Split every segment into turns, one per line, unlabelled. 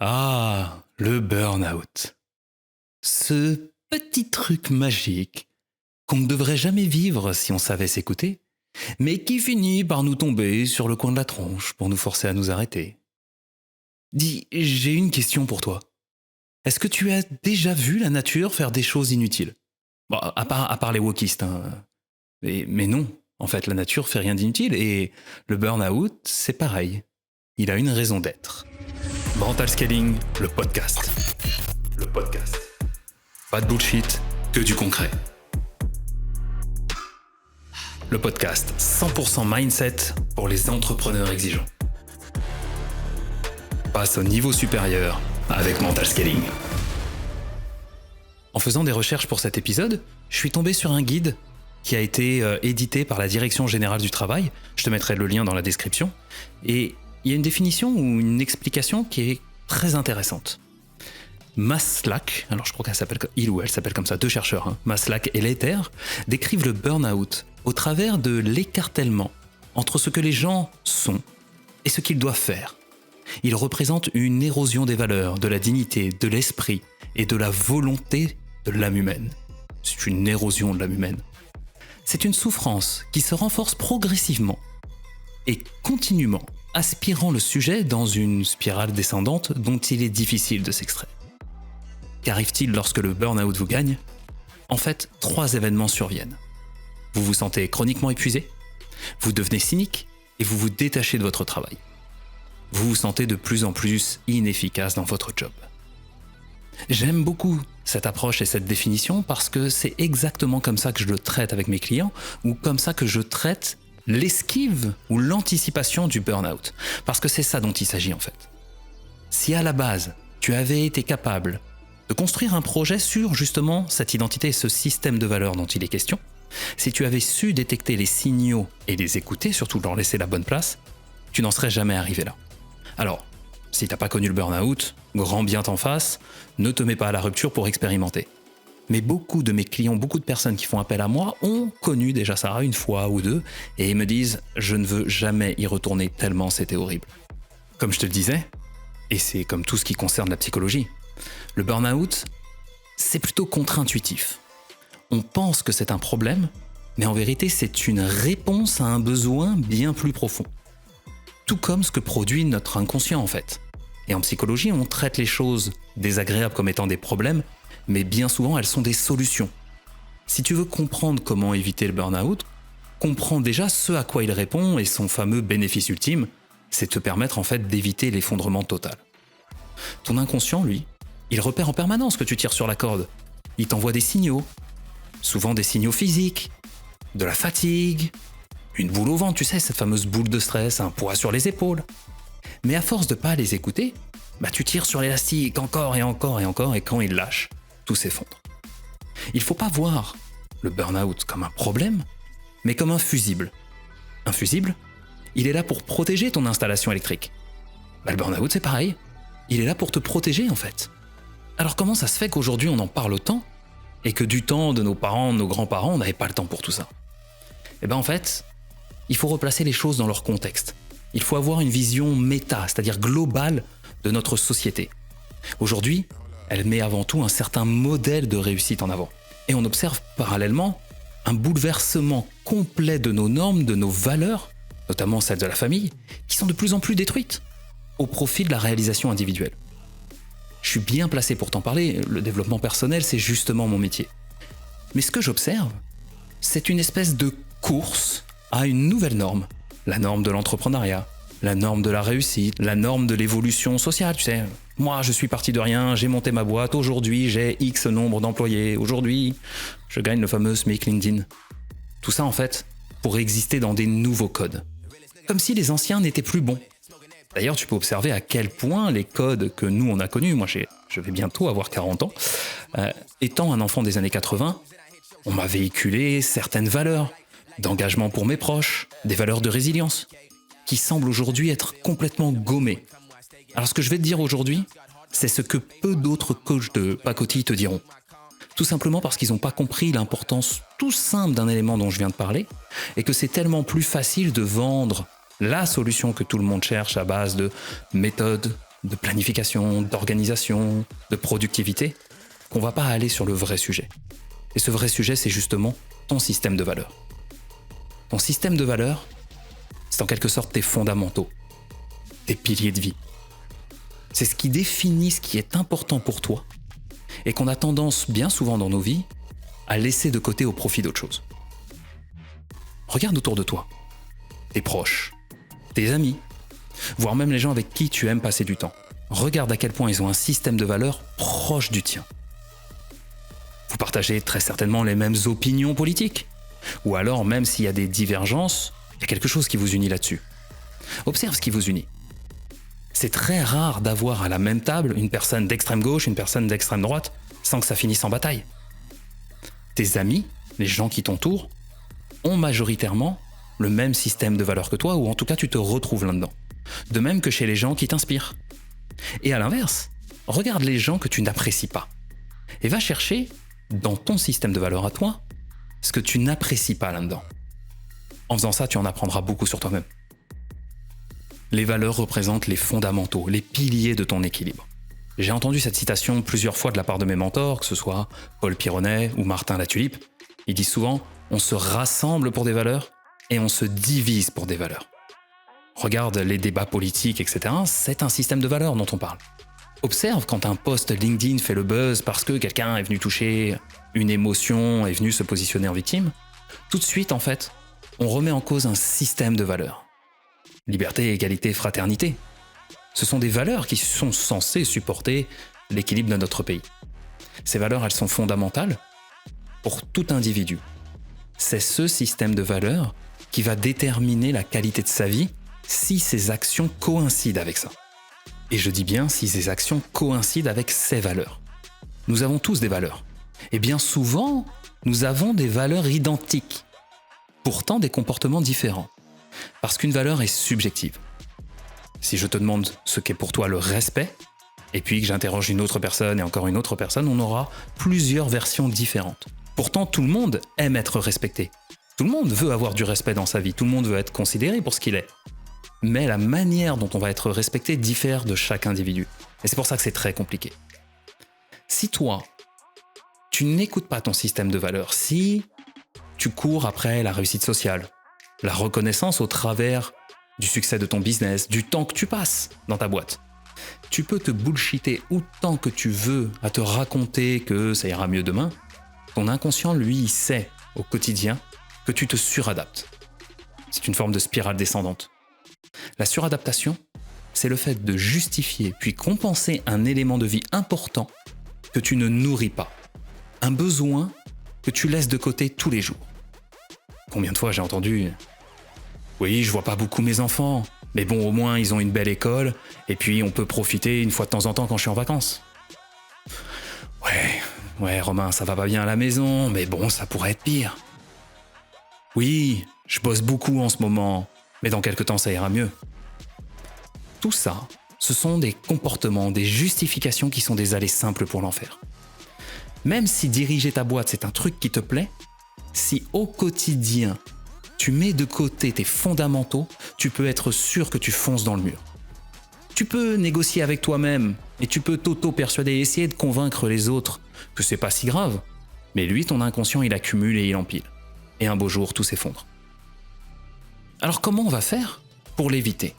Ah, le burn-out. Ce petit truc magique qu'on ne devrait jamais vivre si on savait s'écouter, mais qui finit par nous tomber sur le coin de la tronche pour nous forcer à nous arrêter. Dis, j'ai une question pour toi. Est-ce que tu as déjà vu la nature faire des choses inutiles? Bon, à part les wokistes, hein. Mais non, en fait, la nature fait rien d'inutile et le burn-out, c'est pareil. Il a une raison d'être. Mental Scaling, le podcast. Le podcast. Pas de bullshit, que du concret. Le podcast 100% mindset pour les entrepreneurs exigeants. Passe au niveau supérieur avec Mental Scaling. En faisant des recherches pour cet épisode, je suis tombé sur un guide qui a été édité par la Direction Générale du Travail. Je te mettrai le lien dans la description. Et il y a une définition ou une explication qui est très intéressante. Maslach, alors je crois qu'elle s'appelle, il ou elle s'appelle comme ça, deux chercheurs, hein, Maslach et Leiter, décrivent le burn-out au travers de l'écartèlement entre ce que les gens sont et ce qu'ils doivent faire. Il représente une érosion des valeurs, de la dignité, de l'esprit et de la volonté de l'âme humaine. C'est une érosion de l'âme humaine. C'est une souffrance qui se renforce progressivement et continuellement, aspirant le sujet dans une spirale descendante dont il est difficile de s'extraire. Qu'arrive-t-il lorsque le burn-out vous gagne? En fait, 3 événements surviennent. Vous vous sentez chroniquement épuisé, vous devenez cynique et vous vous détachez de votre travail. Vous vous sentez de plus en plus inefficace dans votre job. J'aime beaucoup cette approche et cette définition parce que c'est exactement comme ça que je le traite avec mes clients ou comme ça que je traite l'esquive ou l'anticipation du burn-out. Parce que c'est ça dont il s'agit en fait. Si à la base, tu avais été capable de construire un projet sur justement cette identité et ce système de valeurs dont il est question, si tu avais su détecter les signaux et les écouter, surtout leur laisser la bonne place, tu n'en serais jamais arrivé là. Alors, si t'as pas connu le burn-out, grand bien t'en fasse, ne te mets pas à la rupture pour expérimenter. Mais beaucoup de mes clients, beaucoup de personnes qui font appel à moi ont connu déjà ça une fois ou deux et ils me disent « je ne veux jamais y retourner tellement c'était horrible ». Comme je te le disais, et c'est comme tout ce qui concerne la psychologie, le burn-out, c'est plutôt contre-intuitif. On pense que c'est un problème, mais en vérité c'est une réponse à un besoin bien plus profond. Tout comme ce que produit notre inconscient en fait. Et en psychologie, on traite les choses désagréables comme étant des problèmes, mais bien souvent elles sont des solutions. Si tu veux comprendre comment éviter le burn-out, comprends déjà ce à quoi il répond et son fameux bénéfice ultime, c'est te permettre en fait d'éviter l'effondrement total. Ton inconscient, lui, il repère en permanence que tu tires sur la corde. Il t'envoie des signaux, souvent des signaux physiques, de la fatigue, une boule au ventre, tu sais, cette fameuse boule de stress, un poids sur les épaules. Mais à force de pas les écouter, tu tires sur l'élastique encore et encore et encore et quand il lâche, tout s'effondre. Il faut pas voir le burn-out comme un problème, mais comme un fusible. Un fusible, il est là pour protéger ton installation électrique. Le burn-out, c'est pareil. Il est là pour te protéger en fait. Alors comment ça se fait qu'aujourd'hui on en parle autant et que du temps de nos parents, de nos grands-parents, on n'avait pas le temps pour tout ça? En fait, il faut replacer les choses dans leur contexte. Il faut avoir une vision méta, c'est-à-dire globale de notre société. Aujourd'hui, elle met avant tout un certain modèle de réussite en avant. Et on observe parallèlement un bouleversement complet de nos normes, de nos valeurs, notamment celles de la famille, qui sont de plus en plus détruites au profit de la réalisation individuelle. Je suis bien placé pour t'en parler, le développement personnel, c'est justement mon métier. Mais ce que j'observe, c'est une espèce de course à une nouvelle norme. La norme de l'entrepreneuriat, la norme de la réussite, la norme de l'évolution sociale, tu sais. Moi, je suis parti de rien, j'ai monté ma boîte, aujourd'hui j'ai X nombre d'employés, aujourd'hui je gagne le fameux SMIC LinkedIn. Tout ça en fait, pour exister dans des nouveaux codes. Comme si les anciens n'étaient plus bons. D'ailleurs, tu peux observer à quel point les codes que nous on a connus, moi je vais bientôt avoir 40 ans, étant un enfant des années 80, on m'a véhiculé certaines valeurs, d'engagement pour mes proches, des valeurs de résilience, qui semblent aujourd'hui être complètement gommées. Alors ce que je vais te dire aujourd'hui, c'est ce que peu d'autres coachs de pacotille te diront. Tout simplement parce qu'ils n'ont pas compris l'importance tout simple d'un élément dont je viens de parler, et que c'est tellement plus facile de vendre la solution que tout le monde cherche à base de méthodes, de planification, d'organisation, de productivité, qu'on va pas aller sur le vrai sujet. Et ce vrai sujet, c'est justement ton système de valeurs. Ton système de valeurs, c'est en quelque sorte tes fondamentaux, tes piliers de vie. C'est ce qui définit ce qui est important pour toi et qu'on a tendance, bien souvent dans nos vies, à laisser de côté au profit d'autre chose. Regarde autour de toi, tes proches, tes amis, voire même les gens avec qui tu aimes passer du temps. Regarde à quel point ils ont un système de valeurs proche du tien. Vous partagez très certainement les mêmes opinions politiques, ou alors même s'il y a des divergences, il y a quelque chose qui vous unit là-dessus. Observe ce qui vous unit. C'est très rare d'avoir à la même table une personne d'extrême gauche, une personne d'extrême droite, sans que ça finisse en bataille. Tes amis, les gens qui t'entourent, ont majoritairement le même système de valeurs que toi, ou en tout cas tu te retrouves là-dedans. De même que chez les gens qui t'inspirent. Et à l'inverse, regarde les gens que tu n'apprécies pas. Et va chercher, dans ton système de valeurs à toi, ce que tu n'apprécies pas là-dedans. En faisant ça, tu en apprendras beaucoup sur toi-même. Les valeurs représentent les fondamentaux, les piliers de ton équilibre. J'ai entendu cette citation plusieurs fois de la part de mes mentors, que ce soit Paul Pironnet ou Martin Latulippe. Ils disent souvent « on se rassemble pour des valeurs et on se divise pour des valeurs ». Regarde les débats politiques, etc. C'est un système de valeurs dont on parle. Observe quand un post LinkedIn fait le buzz parce que quelqu'un est venu toucher une émotion, est venu se positionner en victime. Tout de suite, en fait, on remet en cause un système de valeurs. Liberté, égalité, fraternité. Ce sont des valeurs qui sont censées supporter l'équilibre de notre pays. Ces valeurs, elles sont fondamentales pour tout individu. C'est ce système de valeurs qui va déterminer la qualité de sa vie si ses actions coïncident avec ça. Et je dis bien si ces actions coïncident avec ses valeurs. Nous avons tous des valeurs. Et bien souvent, nous avons des valeurs identiques. Pourtant des comportements différents. Parce qu'une valeur est subjective. Si je te demande ce qu'est pour toi le respect, et puis que j'interroge une autre personne et encore une autre personne, on aura plusieurs versions différentes. Pourtant, tout le monde aime être respecté. Tout le monde veut avoir du respect dans sa vie, tout le monde veut être considéré pour ce qu'il est. Mais la manière dont on va être respecté diffère de chaque individu. Et c'est pour ça que c'est très compliqué. Si toi, tu n'écoutes pas ton système de valeurs, si tu cours après la réussite sociale, la reconnaissance au travers du succès de ton business, du temps que tu passes dans ta boîte, tu peux te bullshiter autant que tu veux à te raconter que ça ira mieux demain. Ton inconscient, lui, il sait au quotidien que tu te suradaptes. C'est une forme de spirale descendante. La suradaptation, c'est le fait de justifier puis compenser un élément de vie important que tu ne nourris pas. Un besoin que tu laisses de côté tous les jours. Combien de fois j'ai entendu « Oui, je vois pas beaucoup mes enfants, mais bon, au moins ils ont une belle école, et puis on peut profiter une fois de temps en temps quand je suis en vacances. » Ouais, Romain, ça va pas bien à la maison, mais bon, ça pourrait être pire. Oui, je bosse beaucoup en ce moment, mais dans quelques temps ça ira mieux. Tout ça, ce sont des comportements, des justifications qui sont des allées simples pour l'enfer. Même si diriger ta boîte c'est un truc qui te plaît, si au quotidien tu mets de côté tes fondamentaux, tu peux être sûr que tu fonces dans le mur. Tu peux négocier avec toi-même et tu peux t'auto-persuader et essayer de convaincre les autres que c'est pas si grave, mais lui, ton inconscient, il accumule et il empile. Et un beau jour, tout s'effondre. Alors comment on va faire pour l'éviter ?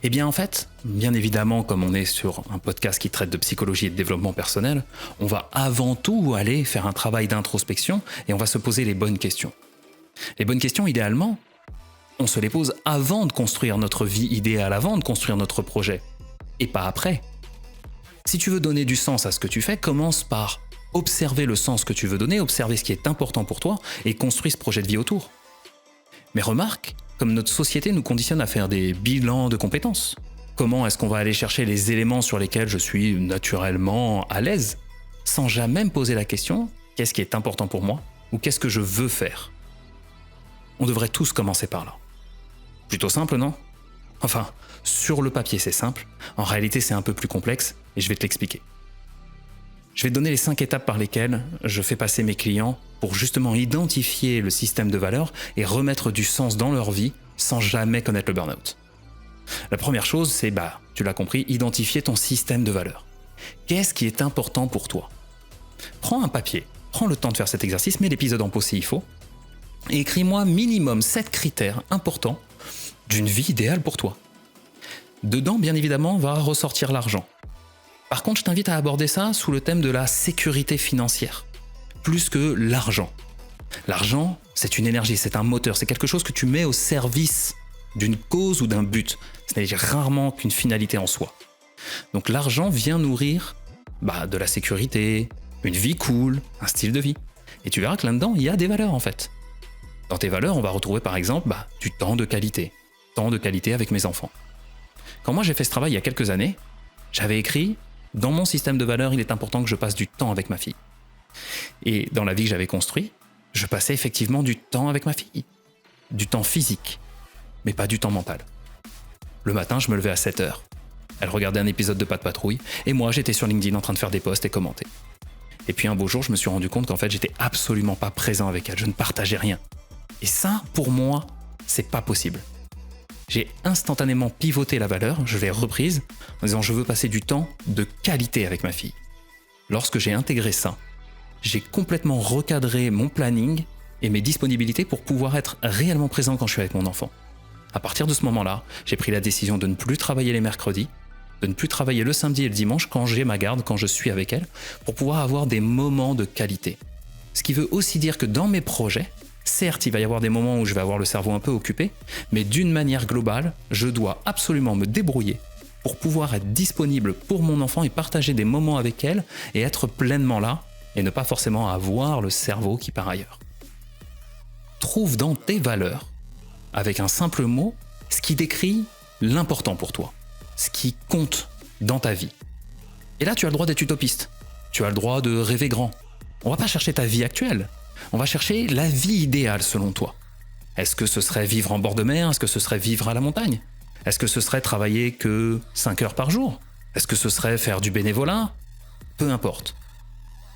Eh bien en fait, bien évidemment, comme on est sur un podcast qui traite de psychologie et de développement personnel, on va avant tout aller faire un travail d'introspection et on va se poser les bonnes questions. Les bonnes questions, idéalement, on se les pose avant de construire notre vie idéale, avant de construire notre projet, et pas après. Si tu veux donner du sens à ce que tu fais, commence par observer le sens que tu veux donner, observer ce qui est important pour toi, et construis ce projet de vie autour. Mais remarque, comme notre société nous conditionne à faire des bilans de compétences, comment est-ce qu'on va aller chercher les éléments sur lesquels je suis naturellement à l'aise, sans jamais me poser la question, qu'est-ce qui est important pour moi, ou qu'est-ce que je veux faire ? On devrait tous commencer par là. Plutôt simple, non ? Enfin, sur le papier c'est simple, en réalité c'est un peu plus complexe, et je vais te l'expliquer. Je vais te donner les 5 étapes par lesquelles je fais passer mes clients pour justement identifier le système de valeurs et remettre du sens dans leur vie sans jamais connaître le burn-out. La première chose, c'est, tu l'as compris, identifier ton système de valeurs. Qu'est-ce qui est important pour toi? Prends un papier, prends le temps de faire cet exercice, mets l'épisode en pause s'il faut, et écris-moi minimum 7 critères importants d'une vie idéale pour toi. Dedans, bien évidemment, va ressortir l'argent. Par contre, je t'invite à aborder ça sous le thème de la sécurité financière, plus que l'argent. L'argent, c'est une énergie, c'est un moteur, c'est quelque chose que tu mets au service d'une cause ou d'un but. Ce n'est rarement qu'une finalité en soi. Donc l'argent vient nourrir de la sécurité, une vie cool, un style de vie. Et tu verras que là-dedans, il y a des valeurs en fait. Dans tes valeurs, on va retrouver par exemple du temps de qualité. Temps de qualité avec mes enfants. Quand moi j'ai fait ce travail il y a quelques années, j'avais écrit « Dans mon système de valeurs, il est important que je passe du temps avec ma fille. » Et dans la vie que j'avais construite, je passais effectivement du temps avec ma fille. Du temps physique, mais pas du temps mental. Le matin, je me levais à 7h. Elle regardait un épisode de Pas de Patrouille, et moi j'étais sur LinkedIn en train de faire des posts et commenter. Et puis un beau jour, je me suis rendu compte qu'en fait, j'étais absolument pas présent avec elle, je ne partageais rien. Et ça, pour moi, c'est pas possible. J'ai instantanément pivoté la valeur, je l'ai reprise, en disant je veux passer du temps de qualité avec ma fille. Lorsque j'ai intégré ça, j'ai complètement recadré mon planning et mes disponibilités pour pouvoir être réellement présent quand je suis avec mon enfant. À partir de ce moment-là, j'ai pris la décision de ne plus travailler les mercredis, de ne plus travailler le samedi et le dimanche quand j'ai ma garde, quand je suis avec elle, pour pouvoir avoir des moments de qualité. Ce qui veut aussi dire que dans mes projets, certes, il va y avoir des moments où je vais avoir le cerveau un peu occupé, mais d'une manière globale, je dois absolument me débrouiller pour pouvoir être disponible pour mon enfant et partager des moments avec elle et être pleinement là et ne pas forcément avoir le cerveau qui part ailleurs. Trouve dans tes valeurs, avec un simple mot, ce qui décrit l'important pour toi, ce qui compte dans ta vie. Et là, tu as le droit d'être utopiste, tu as le droit de rêver grand. On va pas chercher ta vie actuelle. On va chercher la vie idéale selon toi. Est-ce que ce serait vivre en bord de mer? Est-ce que ce serait vivre à la montagne? Est-ce que ce serait travailler que 5 heures par jour? Est-ce que ce serait faire du bénévolat? Peu importe.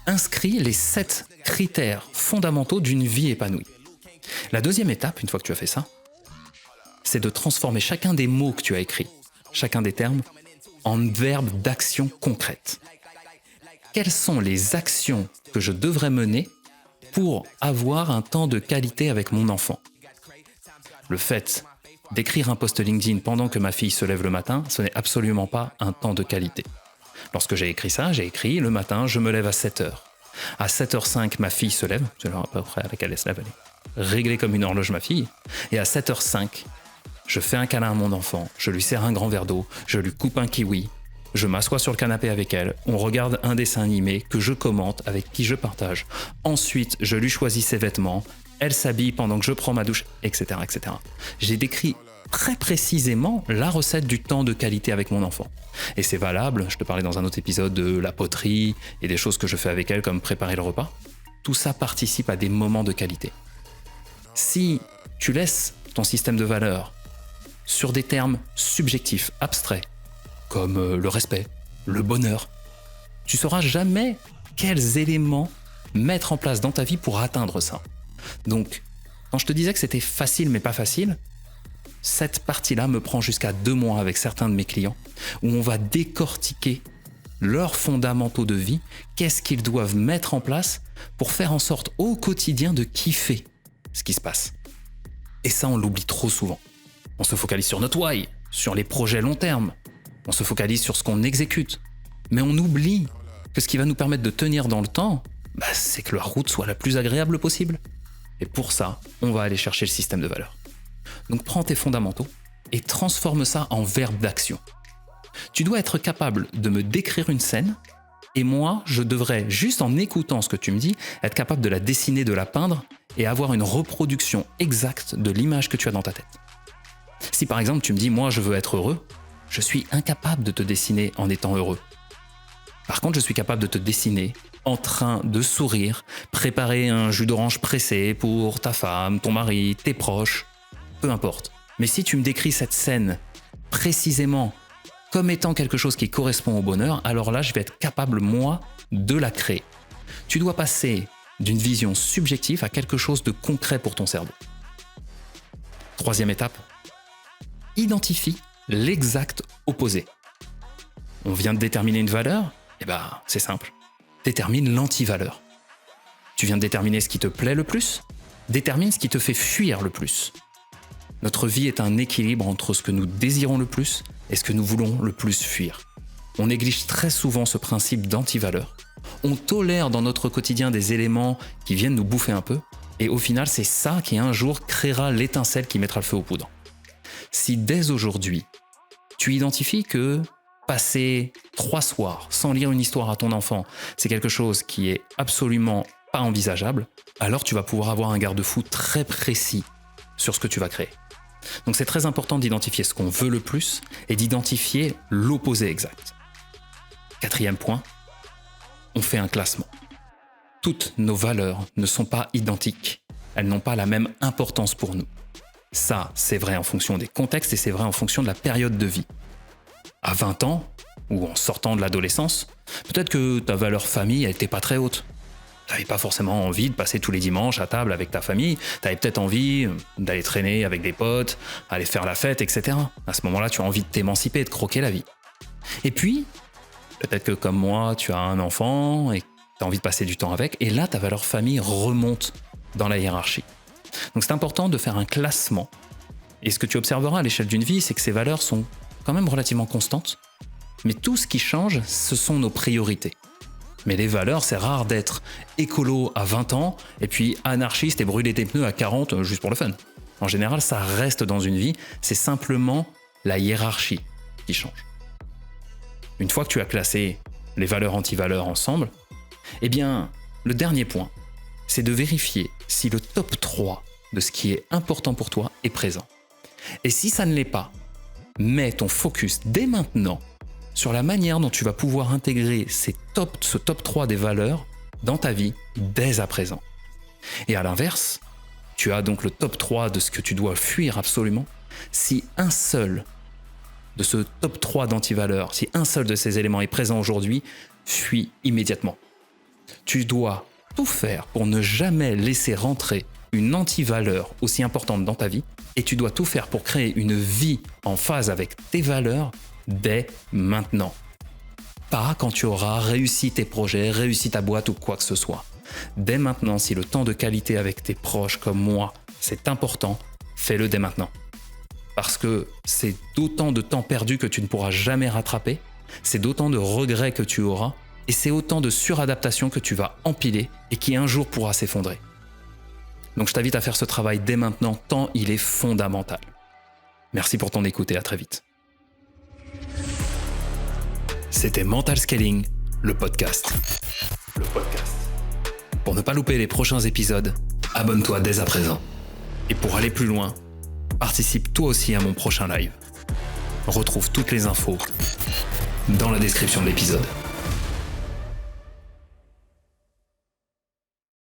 Inscris les 7 critères fondamentaux d'une vie épanouie. La deuxième étape, une fois que tu as fait ça, c'est de transformer chacun des mots que tu as écrits, chacun des termes, en verbes d'action concrète. Quelles sont les actions que je devrais mener pour avoir un temps de qualité avec mon enfant? Le fait d'écrire un post LinkedIn pendant que ma fille se lève le matin, ce n'est absolument pas un temps de qualité. Lorsque j'ai écrit ça, j'ai écrit le matin, je me lève à 7h. À 7h05, ma fille se lève, c'est l'heure à peu près à laquelle elle se lève, elle est réglée comme une horloge ma fille, et à 7h05, je fais un câlin à mon enfant, je lui sers un grand verre d'eau, je lui coupe un kiwi, je m'assois sur le canapé avec elle, on regarde un dessin animé que je commente, avec qui je partage. Ensuite, je lui choisis ses vêtements, elle s'habille pendant que je prends ma douche, etc., etc. J'ai décrit très précisément la recette du temps de qualité avec mon enfant. Et c'est valable, je te parlais dans un autre épisode de la poterie et des choses que je fais avec elle comme préparer le repas. Tout ça participe à des moments de qualité. Si tu laisses ton système de valeurs sur des termes subjectifs, abstraits, comme le respect, le bonheur, tu sauras jamais quels éléments mettre en place dans ta vie pour atteindre ça. Donc, quand je te disais que c'était facile mais pas facile, cette partie-là me prend jusqu'à 2 mois avec certains de mes clients, où on va décortiquer leurs fondamentaux de vie, qu'est-ce qu'ils doivent mettre en place pour faire en sorte au quotidien de kiffer ce qui se passe. Et ça, on l'oublie trop souvent. On se focalise sur notre why, sur les projets long terme, on se focalise sur ce qu'on exécute, mais on oublie que ce qui va nous permettre de tenir dans le temps, c'est que la route soit la plus agréable possible. Et pour ça, on va aller chercher le système de valeurs. Donc prends tes fondamentaux et transforme ça en verbe d'action. Tu dois être capable de me décrire une scène et moi, je devrais, juste en écoutant ce que tu me dis, être capable de la dessiner, de la peindre et avoir une reproduction exacte de l'image que tu as dans ta tête. Si par exemple tu me dis « moi je veux être heureux », je suis incapable de te dessiner en étant heureux. Par contre, je suis capable de te dessiner en train de sourire, préparer un jus d'orange pressé pour ta femme, ton mari, tes proches, peu importe. Mais si tu me décris cette scène précisément comme étant quelque chose qui correspond au bonheur, alors là, je vais être capable, moi, de la créer. Tu dois passer d'une vision subjective à quelque chose de concret pour ton cerveau. Troisième étape, identifie l'exact opposé. On vient de déterminer une valeur, c'est simple. Détermine l'antivaleur. Tu viens de déterminer ce qui te plaît le plus, détermine ce qui te fait fuir le plus. Notre vie est un équilibre entre ce que nous désirons le plus et ce que nous voulons le plus fuir. On néglige très souvent ce principe d'antivaleur. On tolère dans notre quotidien des éléments qui viennent nous bouffer un peu, et au final, c'est ça qui un jour créera l'étincelle qui mettra le feu aux poudres. Si dès aujourd'hui, tu identifies que passer 3 soirs sans lire une histoire à ton enfant, c'est quelque chose qui est absolument pas envisageable, alors tu vas pouvoir avoir un garde-fou très précis sur ce que tu vas créer. Donc c'est très important d'identifier ce qu'on veut le plus et d'identifier l'opposé exact. 4e point, on fait un classement. Toutes nos valeurs ne sont pas identiques, elles n'ont pas la même importance pour nous. Ça, c'est vrai en fonction des contextes et c'est vrai en fonction de la période de vie. À 20 ans, ou en sortant de l'adolescence, peut-être que ta valeur famille, elle n'était pas très haute. Tu n'avais pas forcément envie de passer tous les dimanches à table avec ta famille, tu avais peut-être envie d'aller traîner avec des potes, aller faire la fête, etc. À ce moment-là, tu as envie de t'émanciper, de croquer la vie. Et puis, peut-être que comme moi, tu as un enfant et tu as envie de passer du temps avec, et là, ta valeur famille remonte dans la hiérarchie. Donc c'est important de faire un classement. Et ce que tu observeras à l'échelle d'une vie, c'est que ces valeurs sont quand même relativement constantes, mais tout ce qui change, ce sont nos priorités. Mais les valeurs, c'est rare d'être écolo à 20 ans et puis anarchiste et brûler tes pneus à 40 juste pour le fun. En général, ça reste dans une vie, c'est simplement la hiérarchie qui change. Une fois que tu as classé les valeurs anti-valeurs ensemble, le dernier point, c'est de vérifier si le top 3 de ce qui est important pour toi est présent. Et si ça ne l'est pas, mets ton focus dès maintenant sur la manière dont tu vas pouvoir intégrer ce top 3 des valeurs dans ta vie dès à présent. Et à l'inverse, tu as donc le top 3 de ce que tu dois fuir absolument. Si un seul de ce top 3 d'antivaleurs, si un seul de ces éléments est présent aujourd'hui, fuis immédiatement. Tu dois tout faire pour ne jamais laisser rentrer une antivaleur aussi importante dans ta vie et tu dois tout faire pour créer une vie en phase avec tes valeurs dès maintenant. Pas quand tu auras réussi tes projets, réussi ta boîte ou quoi que ce soit. Dès maintenant, si le temps de qualité avec tes proches comme moi, c'est important, fais-le dès maintenant. Parce que c'est d'autant de temps perdu que tu ne pourras jamais rattraper, c'est d'autant de regrets que tu auras, et c'est autant de suradaptation que tu vas empiler et qui un jour pourra s'effondrer. Donc je t'invite à faire ce travail dès maintenant, tant il est fondamental. Merci pour ton écoute et à très vite. C'était Mental Scaling, le podcast. Pour ne pas louper les prochains épisodes, abonne-toi dès à présent. Et pour aller plus loin, participe toi aussi à mon prochain live. Retrouve toutes les infos dans la description de l'épisode.